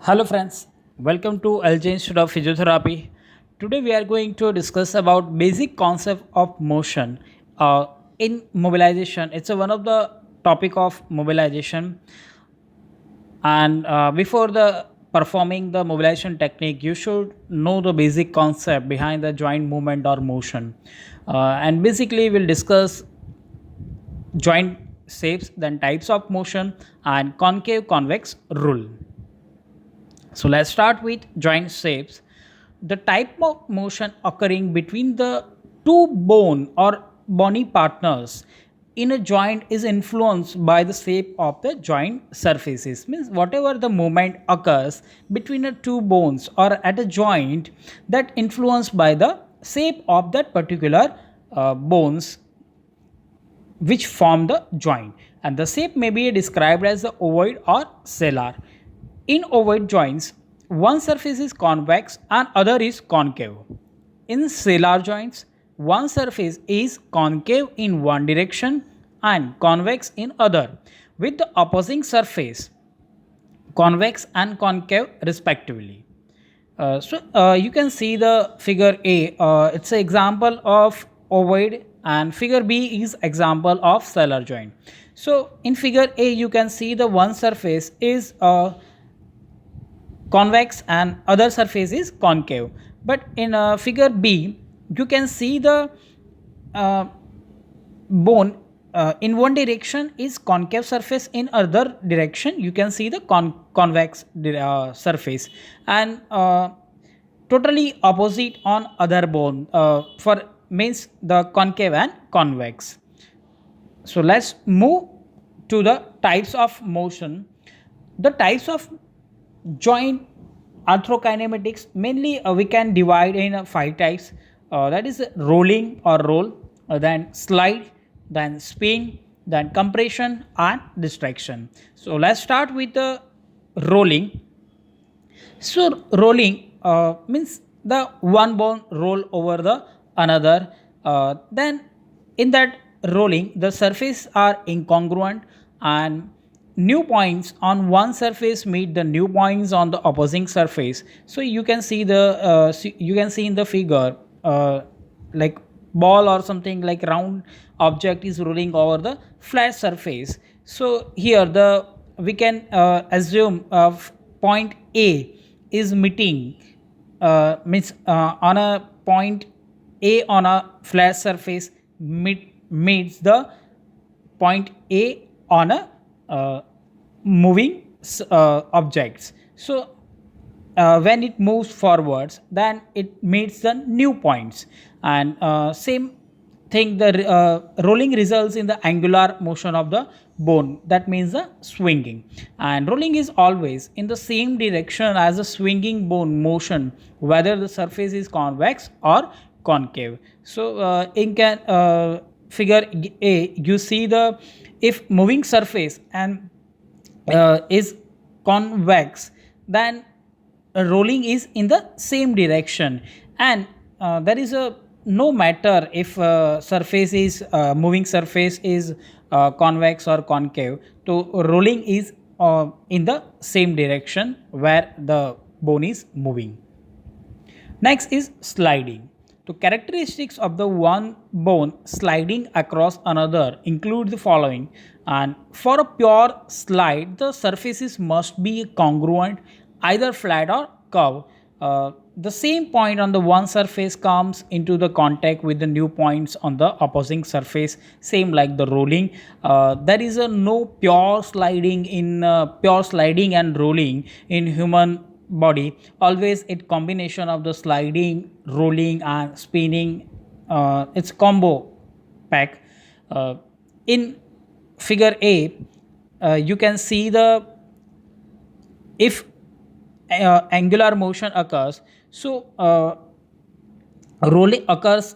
Hello friends, welcome to LJ Institute of Physiotherapy. Today we are going to discuss about basic concept of motion in mobilization. It's one of the topic of mobilization, and before the performing the mobilization technique, you should know the basic concept behind the joint movement or motion. And basically we'll discuss joint shapes, then types of motion, and concave convex rule. So let's start with joint shapes. The type of motion occurring between the two bone or bony partners in a joint is influenced by the shape of the joint surfaces. Means whatever the movement occurs between the two bones or at a joint, that influenced by the shape of that particular bones which form the joint, and the shape may be described as the ovoid or scalar. In ovoid joints, one surface is convex and other is concave. In scalar joints, one surface is concave in one direction and convex in other, with the opposing surface convex and concave respectively. You can see the figure A. It's an example of ovoid, and figure B is example of scalar joint. So in figure A, you can see the one surface is convex and other surface is concave. But in figure B, you can see the uh, bone in one direction is concave surface, in other direction you can see the convex surface, and totally opposite on other bone for means the concave and convex. So let's move to the types of motion. The types of joint arthrokinematics, mainly we can divide in five types. That is rolling or roll, then slide, then spin, then compression and distraction. So let's start with the rolling. So rolling means the one bone roll over the another. Then in that rolling, the surface are incongruent, and new points on one surface meet the new points on the opposing surface. So you can see the you can see in the figure like ball or something like round object is rolling over the flat surface. So here the we can assume point A is meeting means on a point A on a flat surface meets the point A on a moving objects. So when it moves forwards, then it meets the new points, and same thing the rolling results in the angular motion of the bone, that means the swinging, and rolling is always in the same direction as the swinging bone motion, whether the surface is convex or concave. So in can figure A, you see the if moving surface and is convex, then rolling is in the same direction, and there is a no matter if surface is moving surface is convex or concave, so rolling is in the same direction where the bone is moving. Next is sliding. The characteristics of the one bone sliding across another include the following. And for a pure slide, the surfaces must be congruent, either flat or curved. The same point on the one surface comes into the contact with the new points on the opposing surface, same like the rolling. There is a no pure sliding and rolling in human body. Always it combination of the sliding, rolling and spinning, it's combo pack. In figure A, you can see the if angular motion occurs, so rolling occurs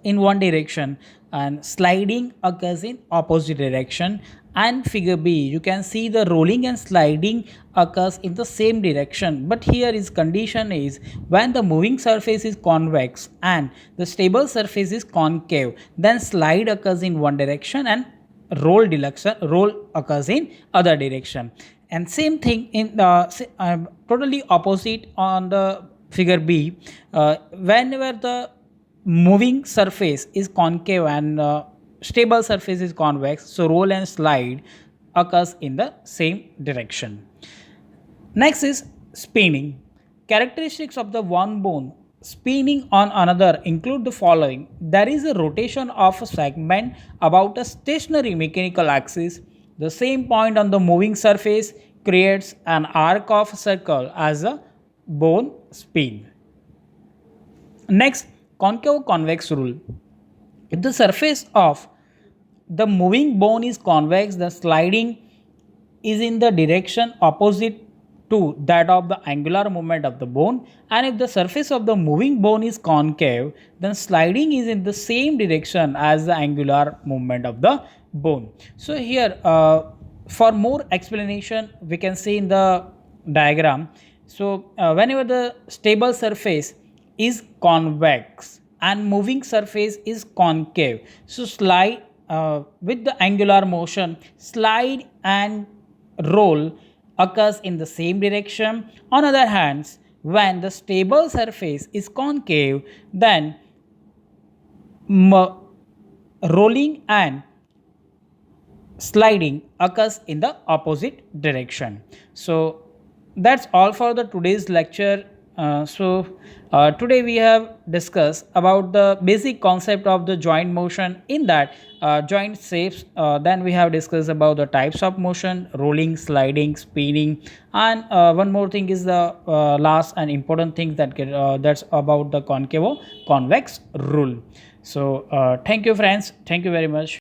in one direction and sliding occurs in opposite direction. And figure B, you can see the rolling and sliding occurs in the same direction, but here is condition is when the moving surface is convex and the stable surface is concave, then slide occurs in one direction and roll occurs in other direction. And same thing in the totally opposite on the figure B. Whenever the moving surface is concave and stable surface is convex, so roll and slide occurs in the same direction. Next is spinning. Characteristics of the one bone spinning on another include the following. There is a rotation of a segment about a stationary mechanical axis. The same point on the moving surface creates an arc of a circle as a bone spin. Next, concave convex rule. If the surface of the moving bone is convex, the sliding is in the direction opposite to that of the angular movement of the bone, and if the surface of the moving bone is concave, then sliding is in the same direction as the angular movement of the bone. So here for more explanation we can see in the diagram. So whenever the stable surface is convex and moving surface is concave, so slide with the angular motion, slide and roll occurs in the same direction. On other hand, when the stable surface is concave, then rolling and sliding occurs in the opposite direction. So that's all for the today's lecture. Today we have discussed about the basic concept of the joint motion, in that joint shapes. Then we have discussed about the types of motion: rolling, sliding, spinning, and one more thing is the last and important thing that's about the concave convex rule. So thank you friends, thank you very much.